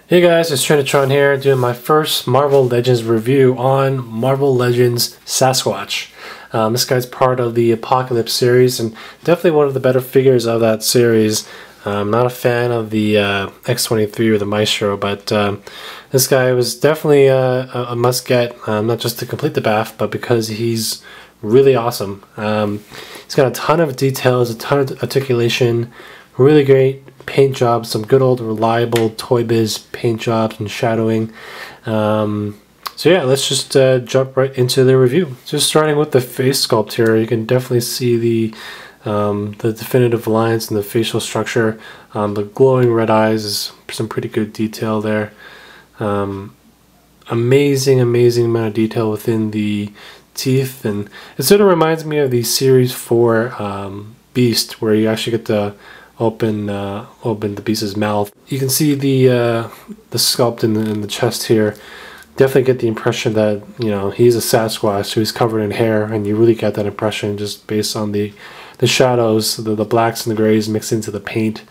Hey guys, it's Trinitron here doing my first Marvel Legends review on Marvel Legends Sasquatch. This guy's part of the Apocalypse series and definitely one of the better figures of that series. I'm not a fan of the X23 or the Maestro, but this guy was definitely a must-get, not just to complete the BAF, but because he's really awesome. He's got a ton of details, a ton of articulation, really great paint jobs, some good old reliable Toy Biz paint jobs and shadowing. So yeah, let's just jump right into the review. Just starting with the face sculpt here, you can definitely see the definitive lines and the facial structure. The glowing red eyes is some pretty good detail there. Amazing amount of detail within the teeth, and it sort of reminds me of the Series 4 Beast, where you actually get to open the beast's mouth. You can see the sculpt in the chest here. Definitely get the impression that, you know, he's a Sasquatch, so he's covered in hair, and you really get that impression just based on the shadows, the blacks and the grays mixed into the paint.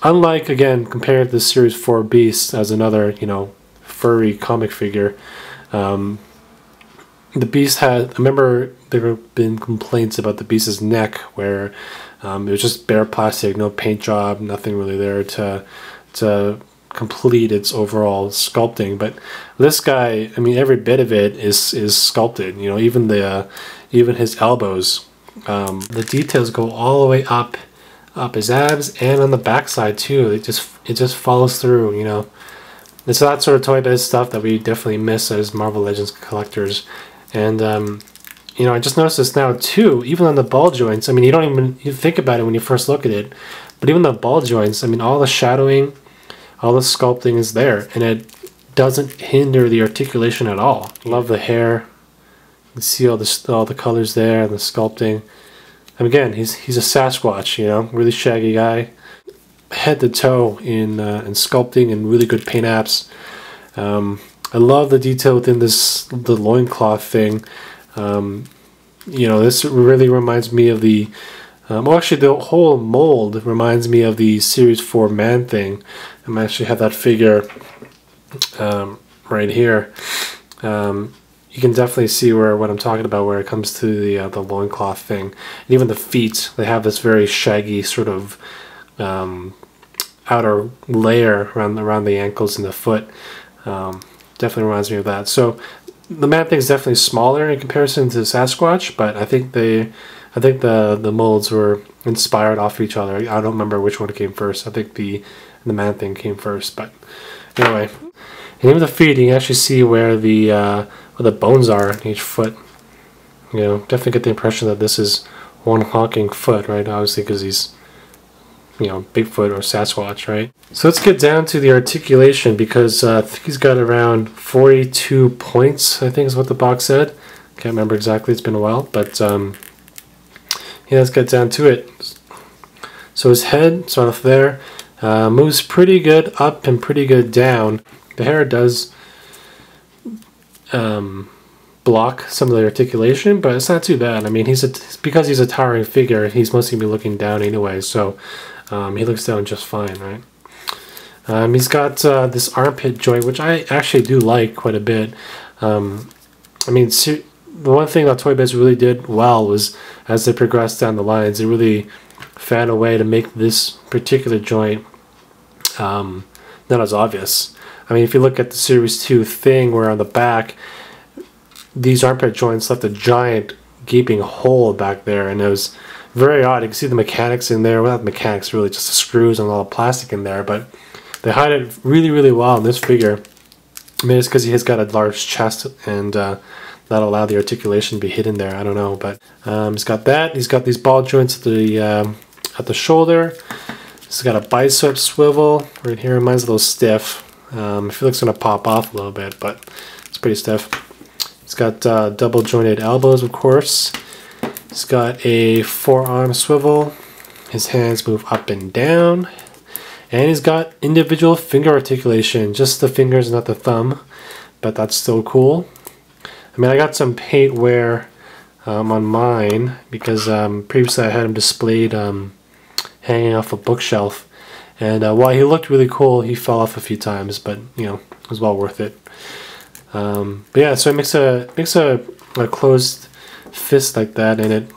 Unlike, again, compared to the Series 4 Beast as another, you know, furry comic figure, the Beast had, I remember there have been complaints about the Beast's neck where it was just bare plastic, no paint job, nothing really there to complete its overall sculpting. But this guy, I mean, every bit of it is sculpted. You know, even his elbows. The details go all the way up his abs and on the backside too. It just follows through. You know, it's that sort of Toy Biz stuff that we definitely miss as Marvel Legends collectors. And you know, I just noticed this now too, even on the ball joints. I mean, you think about it when you first look at it, but even the ball joints, I mean, all the shadowing, all the sculpting is there, and it doesn't hinder the articulation at all. Love the hair. You can see all the colors there and the sculpting. And again, he's a Sasquatch, you know, really shaggy guy, head to toe in sculpting and really good paint apps. I love the detail within the loincloth thing. You know, this really reminds me of the well, actually the whole mold reminds me of the Series 4 Man Thing. I actually have that figure right here. You can definitely see what I'm talking about where it comes to the loincloth thing. And even the feet, they have this very shaggy sort of outer layer around the ankles and the foot. Definitely reminds me of that. So the Man Thing is definitely smaller in comparison to Sasquatch, but I think the molds were inspired off each other. I don't remember which one came first. I think the Man Thing came first, but anyway. And even the feet, you can actually see where the bones are in each foot. You know, definitely get the impression that this is one honking foot, right? Obviously, because he's, you know, Bigfoot or Sasquatch, right? So let's get down to the articulation, because I think he's got around 42 points, I think is what the box said. Can't remember exactly, it's been a while, but yeah, let's get down to it. So his head, start off there, moves pretty good up and pretty good down. The hair does block some of the articulation, but it's not too bad. I mean, because he's a towering figure, he's mostly be looking down anyway, so he looks down just fine, right? He's got this armpit joint, which I actually do like quite a bit. I mean, the one thing that Toy Biz really did well was, as they progressed down the lines, they really found a way to make this particular joint not as obvious. I mean, if you look at the Series 2 thing, where on the back, these armpit joints left a giant gaping hole back there, and it was very odd. You can see the mechanics in there. Well, not the mechanics, really, just the screws and all the plastic in there, but they hide it really well in this figure. I mean, it's because he has got a large chest, and that'll allow the articulation to be hidden there. I don't know, but he's got that. He's got these ball joints at the shoulder. He's got a bicep swivel right here. Mine's a little stiff. I feel like it's going to pop off a little bit, but it's pretty stiff. He's got double jointed elbows, of course. He's got a forearm swivel. His hands move up and down. And he's got individual finger articulation. Just the fingers, not the thumb. But that's still cool. I mean, I got some paint wear on mine because previously I had him displayed hanging off a bookshelf. And while he looked really cool, he fell off a few times, but you know, it was well worth it. But yeah, so it makes a closed fist like that, and it,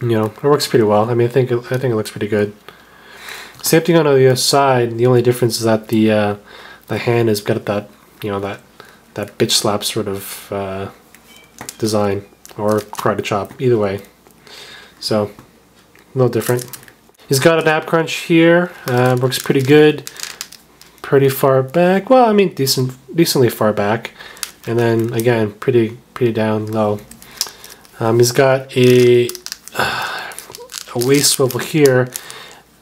you know, it works pretty well. I mean, I think it looks pretty good. Same thing on the other side. The only difference is that the hand has got that, you know, that bitch slap sort of design, or karate chop, either way. So a little different. He's got an ab crunch here. Works pretty good. Pretty far back. Well, I mean, decently far back. And then again, pretty down low. He's got a waist swivel here.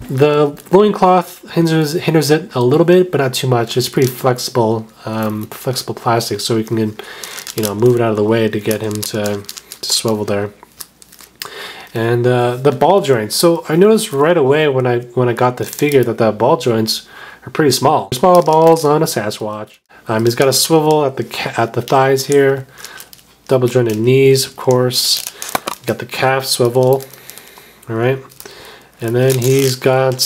The loincloth hinders it a little bit, but not too much. It's pretty flexible, flexible plastic, so we can, you know, move it out of the way to get him to swivel there. And the ball joints. So I noticed right away when I got the figure that the ball joints are pretty small. Small balls on a Sasquatch. He's got a swivel at the thighs here. Double jointed knees, of course. Got the calf swivel. All right. And then he's got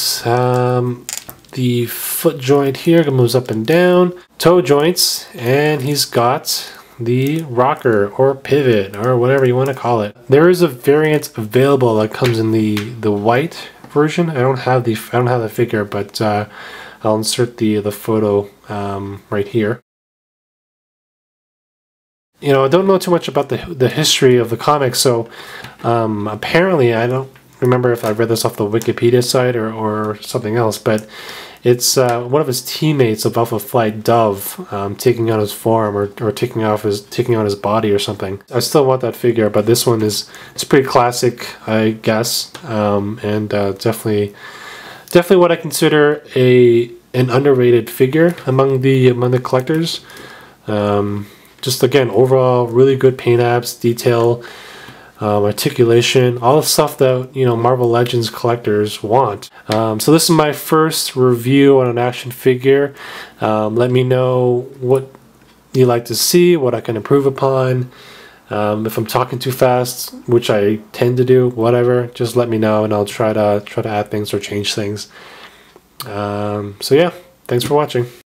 the foot joint here that moves up and down. Toe joints. And he's got the rocker or pivot or whatever you want to call it. There is a variant available that comes in the white version. I don't have the figure, but I'll insert the photo right here. You know, I don't know too much about the history of the comic, so apparently I don't remember if I read this off the Wikipedia site or something else, but it's one of his teammates of Alpha Flight, Dove, taking on his form or taking on his body or something. I still want that figure, but this one it's pretty classic, I guess, and definitely what I consider an underrated figure among the collectors. Just again, overall, really good paint apps, detail, articulation, all the stuff that, you know, Marvel Legends collectors want. So this is my first review on an action figure. Let me know what you like to see, what I can improve upon. If I'm talking too fast, which I tend to do, whatever, just let me know and I'll try to add things or change things. So yeah, thanks for watching.